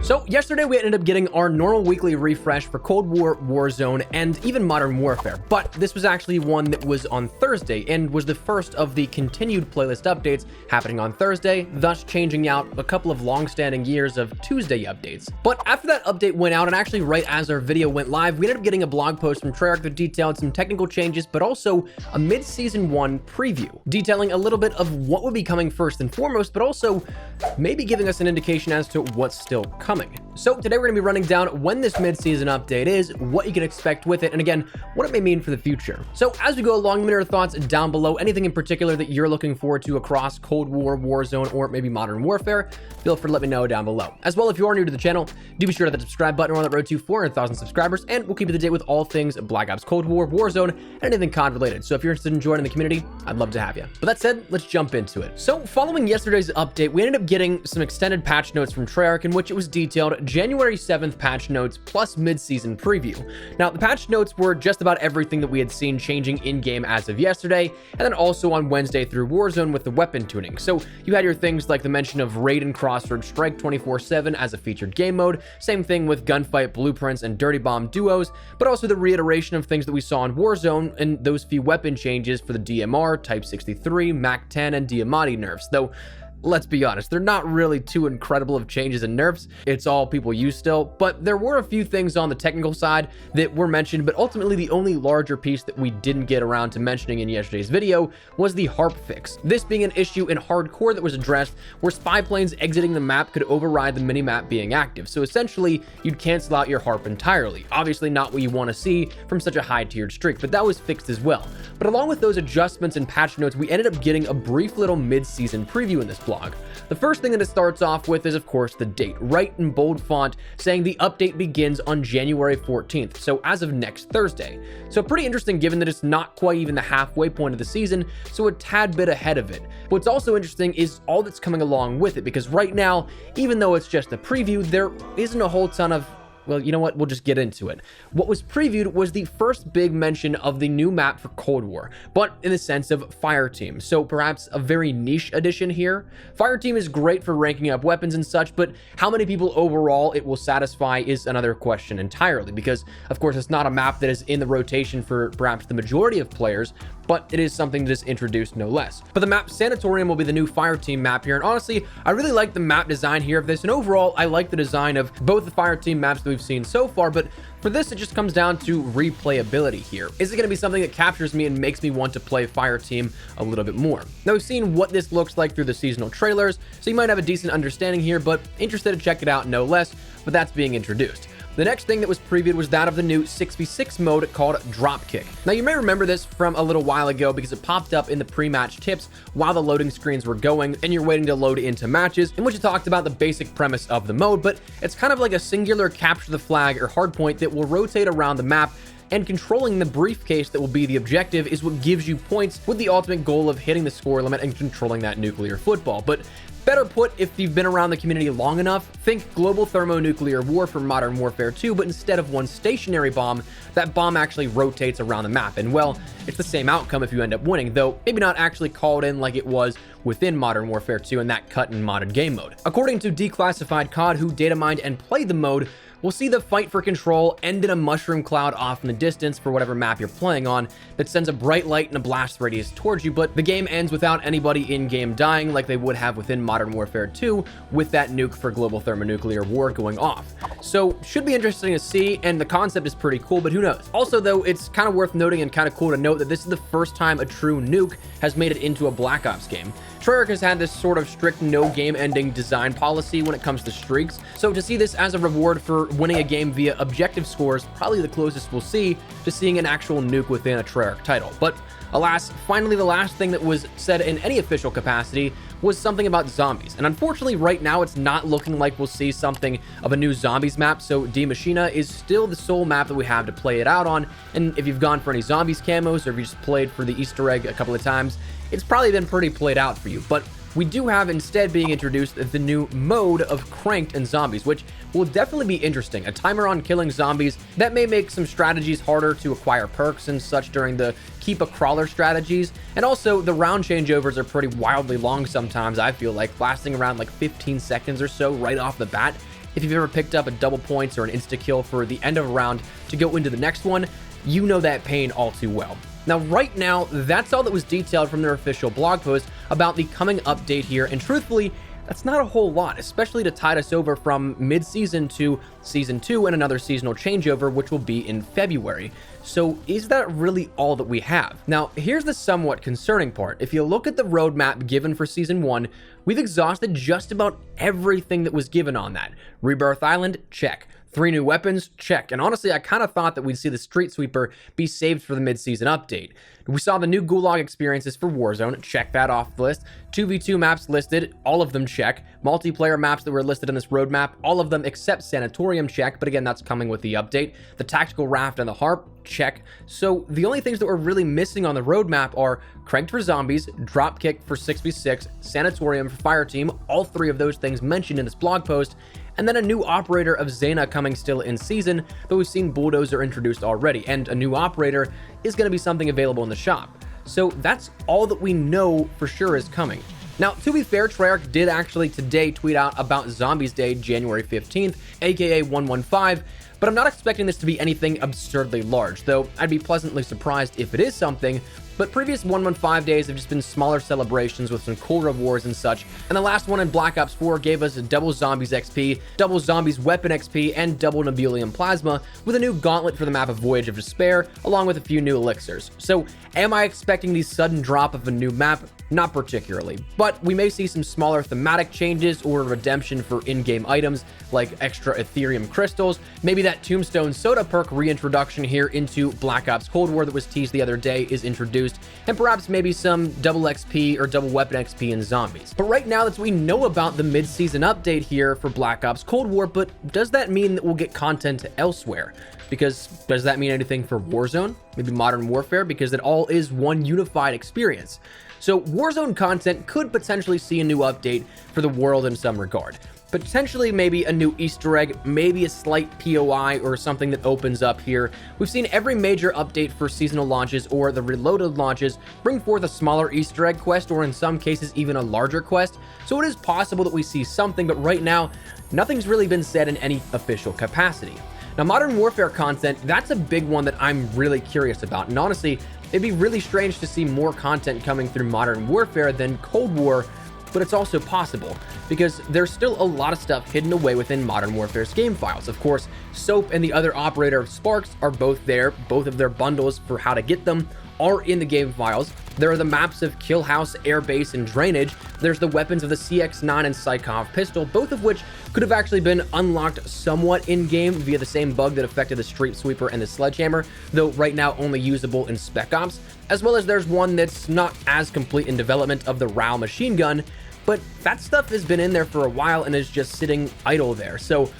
So yesterday we ended up getting our normal weekly refresh for Cold War, Warzone, and even Modern Warfare, but this was actually one that was on Thursday and was the first of the continued playlist updates happening on Thursday, thus changing out a couple of long-standing years of Tuesday updates. But after that update went out, and actually right as our video went live, we ended up getting a blog post from Treyarch that detailed some technical changes, but also a mid-season 1 preview, detailing a little bit of what would be coming first and foremost, but also maybe giving us an indication as to what's still coming. So today we're going to be running down when this mid-season update is, what you can expect with it, and again, what it may mean for the future. So as we go along, let me know your thoughts down below. Anything in particular that you're looking forward to across Cold War, Warzone, or maybe Modern Warfare, feel free to let me know down below. As well, if you are new to the channel, do be sure to hit the subscribe button. We're on that road to 400,000 subscribers, and we'll keep you up to date with all things Black Ops Cold War, Warzone, and anything COD related. So if you're interested in joining the community, I'd love to have you. But that said, let's jump into it. So following yesterday's update, we ended up getting some extended patch notes from Treyarch in which it was detailed January 7th patch notes plus mid-season preview. Now, the patch notes were just about everything that we had seen changing in-game as of yesterday, and then also on Wednesday through Warzone with the weapon tuning. So you had your things like the mention of Raid and Crossroad Strike 24/7 as a featured game mode, same thing with Gunfight Blueprints and Dirty Bomb duos, but also the reiteration of things that we saw in Warzone and those few weapon changes for the DMR, Type 63, Mac 10, and Diamatti nerfs, though let's be honest, they're not really too incredible of changes and nerfs. It's all people use still, but there were a few things on the technical side that were mentioned, but ultimately the only larger piece that we didn't get around to mentioning in yesterday's video was the harp fix. This being an issue in hardcore that was addressed where spy planes exiting the map could override the minimap being active. So essentially, you'd cancel out your harp entirely. Obviously not what you want to see from such a high-tiered streak, but that was fixed as well. But along with those adjustments and patch notes, we ended up getting a brief little mid-season preview in this blog. The first thing that it starts off with is, of course, the date, right in bold font, saying the update begins on January 14th, so as of next Thursday. So pretty interesting given that it's not quite even the halfway point of the season, so a tad bit ahead of it. What's also interesting is all that's coming along with it, because right now, even though it's just a preview, there isn't a whole ton of, well, you know what? We'll just get into it. What was previewed was the first big mention of the new map for Cold War, but in the sense of Fireteam. So perhaps a very niche addition here. Fireteam is great for ranking up weapons and such, but how many people overall it will satisfy is another question entirely, because of course it's not a map that is in the rotation for perhaps the majority of players, but it is something that is introduced no less. But the map Sanatorium will be the new Fireteam map here, and honestly, I really like the map design here of this, and overall, I like the design of both the Fireteam maps that we've seen so far, but for this, it just comes down to replayability here. Is it going to be something that captures me and makes me want to play Fireteam a little bit more? Now, we've seen what this looks like through the seasonal trailers, so you might have a decent understanding here, but interested to check it out no less, but that's being introduced. The next thing that was previewed was that of the new 6v6 mode called Dropkick. Now, you may remember this from a little while ago because it popped up in the pre-match tips while the loading screens were going and you're waiting to load into matches, in which it talked about the basic premise of the mode, but it's kind of like a singular capture the flag or hardpoint that will rotate around the map, and controlling the briefcase that will be the objective is what gives you points, with the ultimate goal of hitting the score limit and controlling that nuclear football. But better put, if you've been around the community long enough, think global thermonuclear war from Modern Warfare 2, but instead of one stationary bomb, that bomb actually rotates around the map. And well, it's the same outcome if you end up winning, though maybe not actually called in like it was within Modern Warfare 2 in that cut and modded game mode. According to Declassified COD, who data mined and played the mode, we'll see the fight for control end in a mushroom cloud off in the distance for whatever map you're playing on that sends a bright light and a blast radius towards you, but the game ends without anybody in-game dying like they would have within Modern Warfare 2 with that nuke for global thermonuclear war going off. So should be interesting to see, and the concept is pretty cool, but who knows? Also though, it's kind of worth noting and kind of cool to note that this is the first time a true nuke has made it into a Black Ops game. Treyarch has had this sort of strict no game ending design policy when it comes to streaks, so to see this as a reward for winning a game via objective scores, probably the closest we'll see to seeing an actual nuke within a Treyarch title. But alas, finally the last thing that was said in any official capacity was something about zombies, and unfortunately right now it's not looking like we'll see something of a new zombies map, so Die Maschine is still the sole map that we have to play it out on, and if you've gone for any zombies camos or if you just played for the Easter egg a couple of times, it's probably been pretty played out for you. But we do have instead being introduced the new mode of Cranked and Zombies, which will definitely be interesting. A timer on killing zombies that may make some strategies harder to acquire perks and such during the keep a crawler strategies, and also the round changeovers are pretty wildly long sometimes, I feel like, lasting around like 15 seconds or so right off the bat. if you've ever picked up a double points or an insta-kill for the end of a round to go into the next one, you know that pain all too well. Now, right now, that's all that was detailed from their official blog post about the coming update here, and truthfully, that's not a whole lot, especially to tide us over from mid-season to Season 2 and another seasonal changeover, which will be in February. So is that really all that we have? Now, here's the somewhat concerning part. If you look at the roadmap given for Season 1, we've exhausted just about everything that was given on that. Rebirth Island, check. 3 new weapons, check. And honestly, I kind of thought that we'd see the Street Sweeper be saved for the mid-season update. We saw the new Gulag experiences for Warzone, check that off the list. 2v2 maps listed, all of them check. Multiplayer maps that were listed in this roadmap, all of them except Sanatorium, check. But again, that's coming with the update. The Tactical Raft and the Harp, check. So the only things that we're really missing on the roadmap are Cranked for Zombies, Dropkick for 6v6, Sanatorium for Fireteam, all 3 of those things mentioned in this blog post, and then a new operator of Xena coming still in season, but we've seen Bulldozer introduced already, and a new operator is going to be something available in the shop. So that's all that we know for sure is coming. Now, to be fair, Treyarch did actually today tweet out about Zombies Day, January 15th, aka 115, but I'm not expecting this to be anything absurdly large, though I'd be pleasantly surprised if it is something. But previous 115 days have just been smaller celebrations with some cool rewards and such, and the last one in Black Ops 4 gave us a double Zombies XP, double Zombies Weapon XP, and double Nebulium Plasma, with a new gauntlet for the map of Voyage of Despair, along with a few new elixirs. So, am I expecting the sudden drop of a new map? Not particularly, but we may see some smaller thematic changes or redemption for in-game items like extra Ethereum crystals, maybe that Tombstone Soda perk reintroduction here into Black Ops Cold War that was teased the other day is introduced, and perhaps maybe some double XP or double weapon XP in Zombies. But right now, that's what we know about the mid-season update here for Black Ops Cold War, but does that mean that we'll get content elsewhere? Because does that mean anything for Warzone? Maybe Modern Warfare? Because it all is one unified experience. So Warzone content could potentially see a new update for the world in some regard. Potentially maybe a new Easter egg, maybe a slight POI or something that opens up here. We've seen every major update for seasonal launches or the reloaded launches bring forth a smaller Easter egg quest, or in some cases even a larger quest. So it is possible that we see something, but right now, nothing's really been said in any official capacity. Now, Modern Warfare content, that's a big one that I'm really curious about. And honestly, it'd be really strange to see more content coming through Modern Warfare than Cold War, but it's also possible because there's still a lot of stuff hidden away within Modern Warfare's game files. Of course, Soap and the other operator of Sparks are both there. Both of their bundles for how to get them are in the game files. There are the maps of Kill House, Air Base, and Drainage. There's the weapons of the CX-9 and Psychov pistol, both of which could have actually been unlocked somewhat in-game via the same bug that affected the Street Sweeper and the Sledgehammer, though right now only usable in Spec Ops, as well as there's one that's not as complete in development of the RAL machine gun, but that stuff has been in there for a while and is just sitting idle there, so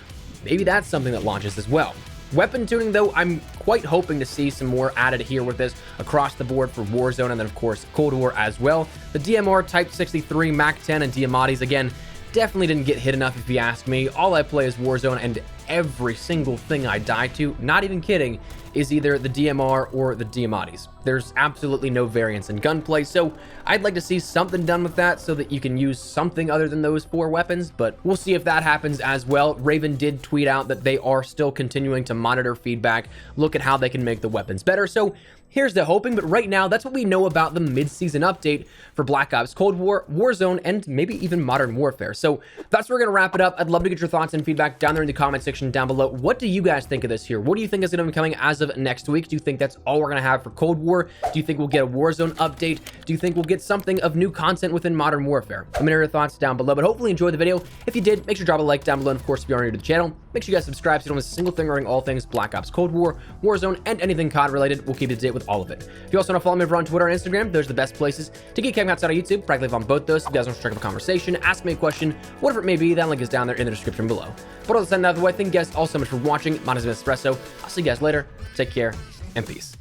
maybe that's something that launches as well. Weapon tuning, though, I'm quite hoping to see some more added here with this across the board for Warzone and then, of course, Cold War as well. The DMR Type 63, Mac 10, and Diamati's, again, definitely didn't get hit enough if you ask me. All I play is Warzone, and every single thing I die to, not even kidding, is either the DMR or the Diamati's. There's absolutely no variance in gunplay, so I'd like to see something done with that so that you can use something other than those 4 weapons, but we'll see if that happens as well. Raven did tweet out that they are still continuing to monitor feedback, look at how they can make the weapons better, so here's the hoping, but right now, that's what we know about the mid-season update for Black Ops Cold War, Warzone, and maybe even Modern Warfare. So that's where we're going to wrap it up. I'd love to get your thoughts and feedback down there in the comment section down below. What do you guys think of this here? What do you think is going to be coming as of next week? Do you think that's all we're going to have for Cold War? Do you think we'll get a Warzone update? Do you think we'll get something of new content within Modern Warfare? Let me know your thoughts down below, but hopefully enjoy the video. If you did, make sure to drop a like down below, and of course, if you are new to the channel, make sure you guys subscribe so you don't miss a single thing regarding all things Black Ops Cold War, Warzone, and anything COD related. We'll keep you up to date with all of it. If you also want to follow me over on Twitter and Instagram, those are the best places to get came outside of YouTube. Practically live on both those. If you guys want to strike up a conversation, ask me a question, whatever it may be, that link is down there in the description below. But other than that, thank you guys all so much for watching. My name is Espresso. I'll see you guys later. Take care and peace.